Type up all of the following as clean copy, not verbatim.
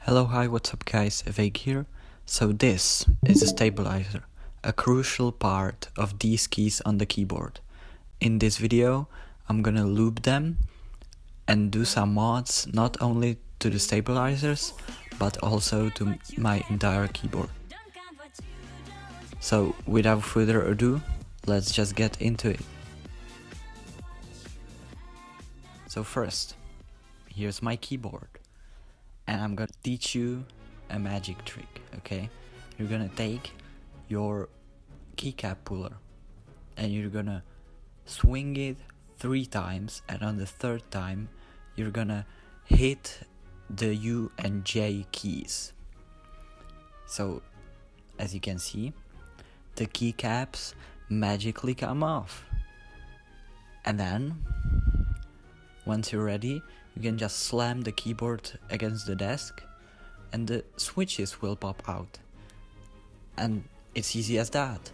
Hello, hi, what's up guys, Awayc here. So this is a stabilizer, a crucial part of these keys on the keyboard. In this video, I'm gonna loop them and do some mods not only to the stabilizers, but also to my entire keyboard. So without further ado, let's just get into it. So first, here's my keyboard. And I'm gonna teach you a magic trick, okay? You're gonna take your keycap puller and you're gonna swing it 3 times, and on the 3rd time you're gonna hit the U and J keys. So as you can see, the keycaps magically come off. And then once you're ready, you can just slam the keyboard against the desk and the switches will pop out. And it's easy as that.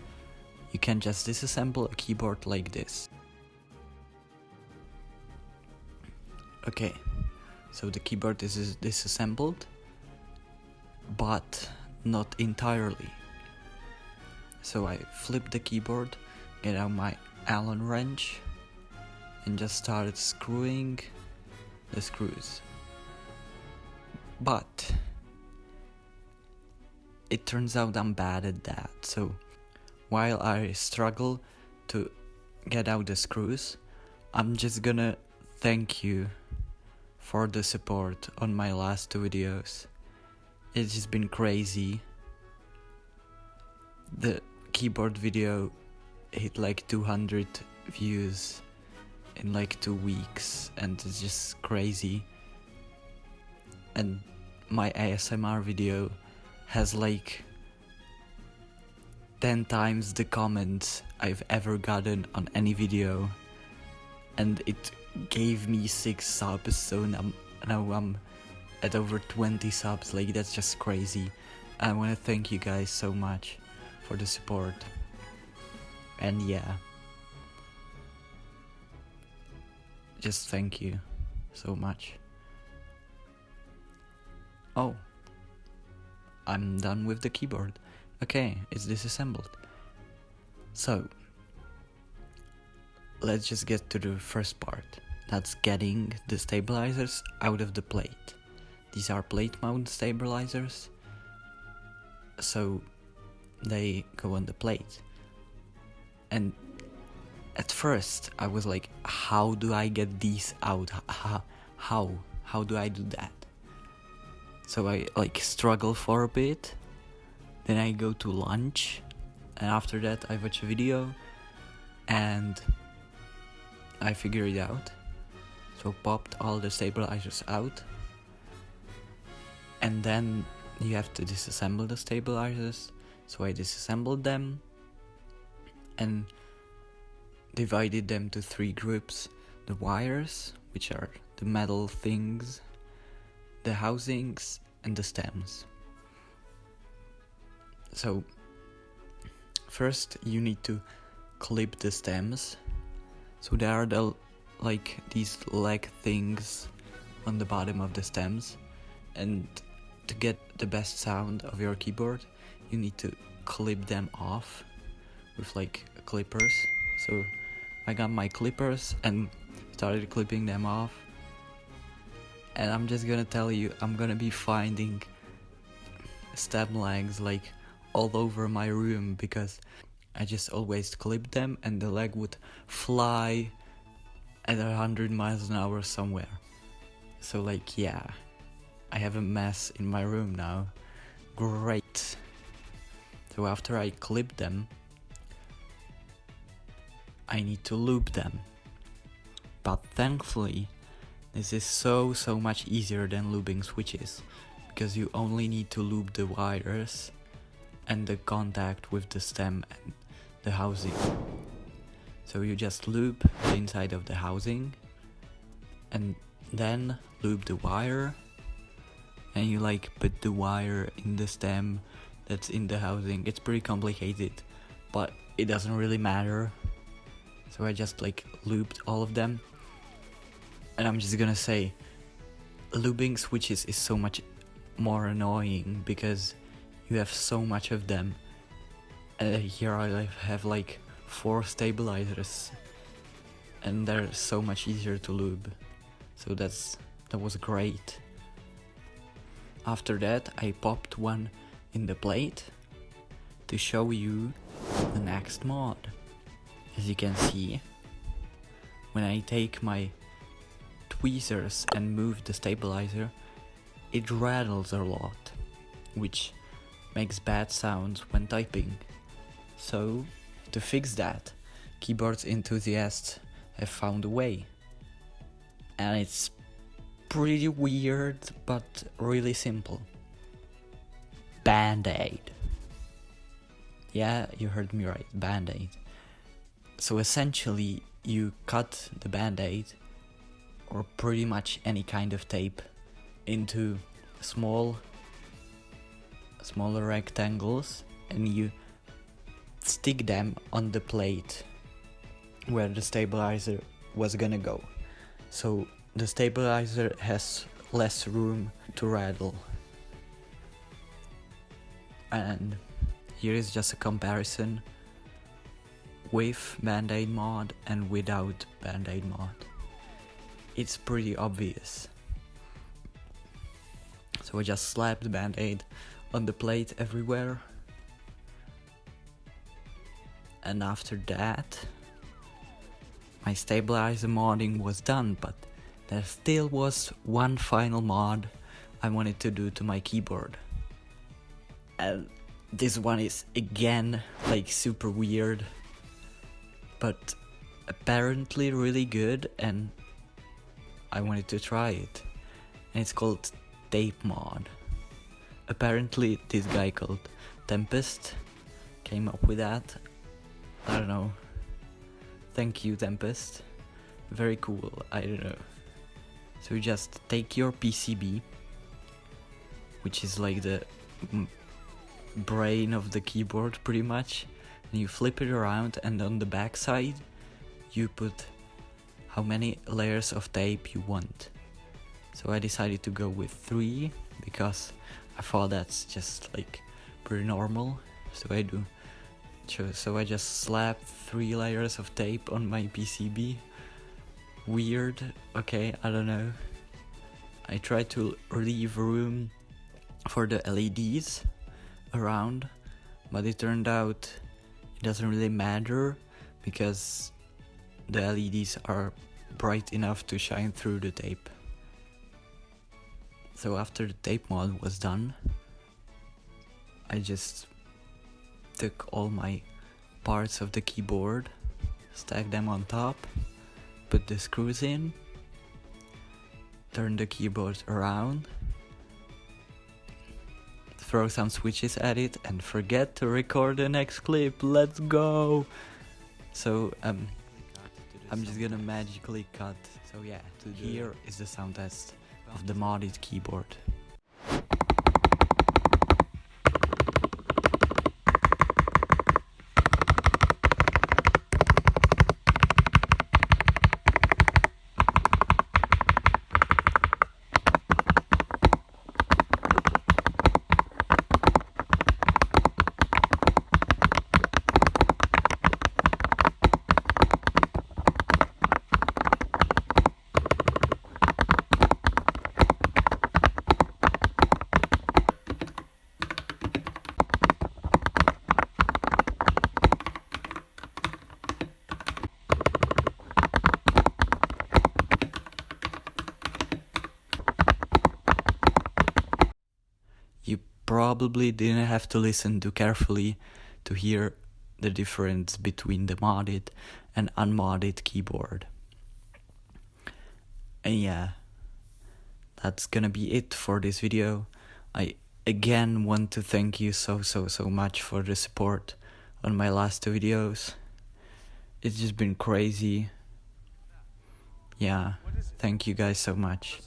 You can just disassemble a keyboard like this. Okay, so the keyboard is disassembled, but not entirely. So I flip the keyboard, get out my Allen wrench, and just started screwing the screws. But it turns out I'm bad at that, so while I struggle to get out the screws, I'm just gonna thank you for the support on my last 2 videos. It's just been crazy. The keyboard video hit like 200 views in like 2 weeks, and it's just crazy. And my ASMR video has like 10 times the comments I've ever gotten on any video, and it gave me 6 subs, so now I'm at over 20 subs. Like, that's just crazy. I want to thank you guys so much for the support. And yeah, just thank you so much. Oh, I'm done with the keyboard. Okay, it's disassembled. So let's just get to the first part. That's getting the stabilizers out of the plate. These are plate mount stabilizers, so they go on the plate. And at first I was like, how do I get these out? How do I do that? So I like struggle for a bit, then I go to lunch, and after that I watch a video and I figure it out. So popped all the stabilizers out, and then you have to disassemble the stabilizers. So I disassembled them and divided them to 3 groups: the wires, which are the metal things, the housings, and the stems. So first you need to clip the stems. So there are these leg things on the bottom of the stems, and to get the best sound of your keyboard you need to clip them off with like clippers. So I got my clippers and started clipping them off, and I'm just gonna tell you, I'm gonna be finding stem legs like all over my room, because I just always clip them and the leg would fly at 100 miles an hour somewhere. So like, yeah, I have a mess in my room now. Great. So after I clip them, I need to loop them. But thankfully, this is so much easier than looping switches, because you only need to loop the wires and the contact with the stem and the housing. So you just loop the inside of the housing and then loop the wire, and you like put the wire in the stem that's in the housing. It's pretty complicated, but it doesn't really matter. So I just like looped all of them. And I'm just gonna say, looping switches is so much more annoying because you have so much of them. Here I have like 4 stabilizers, and they're so much easier to lube, so that was great. After that I popped one in the plate to show you the next mod. As you can see, when I take my tweezers and move the stabilizer, it rattles a lot, which makes bad sounds when typing. So, to fix that, keyboard enthusiasts have found a way. And it's pretty weird, but really simple. Band-Aid. Yeah, you heard me right, Band-Aid. So essentially, you cut the Band-Aid, or pretty much any kind of tape, into smaller rectangles, and you stick them on the plate where the stabilizer was gonna go. So the stabilizer has less room to rattle. And here is just a comparison with Band-Aid mod and without Band-Aid mod. It's pretty obvious. So I just slapped the Band-Aid on the plate everywhere. And after that, my stabilizer modding was done, but there still was one final mod I wanted to do to my keyboard. And this one is again like super weird, but apparently really good, and I wanted to try it. And it's called tape mod. Apparently this guy called 𝗬𝗃 came up with that. I don't know. Thank you, 𝗬𝗃. Very cool, I don't know. So you just take your PCB, which is like the brain of the keyboard pretty much, and you flip it around, and on the back side you put how many layers of tape you want. So I decided to go with 3 because I thought that's just like pretty normal. So I just slapped 3 layers of tape on my PCB. Weird, okay, I don't know. I tried to leave room for the LEDs around, but it turned out it doesn't really matter because the LEDs are bright enough to shine through the tape. So after the tape mod was done, I just took all my parts of the keyboard, stacked them on top, put the screws in, turned the keyboard around, throw some switches at it, and forget to record the next clip. Let's go! So I'm just gonna magically cut. So yeah, here is the sound test of the modded keyboard. You probably didn't have to listen too carefully to hear the difference between the modded and unmodded keyboard. And yeah, that's gonna be it for this video. I again want to thank you so much for the support on my last 2 videos. It's just been crazy. Yeah, thank you guys so much.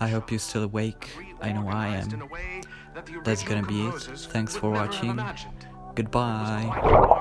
I hope you're still awake. I know I am. That's gonna be it. Thanks for watching. Goodbye.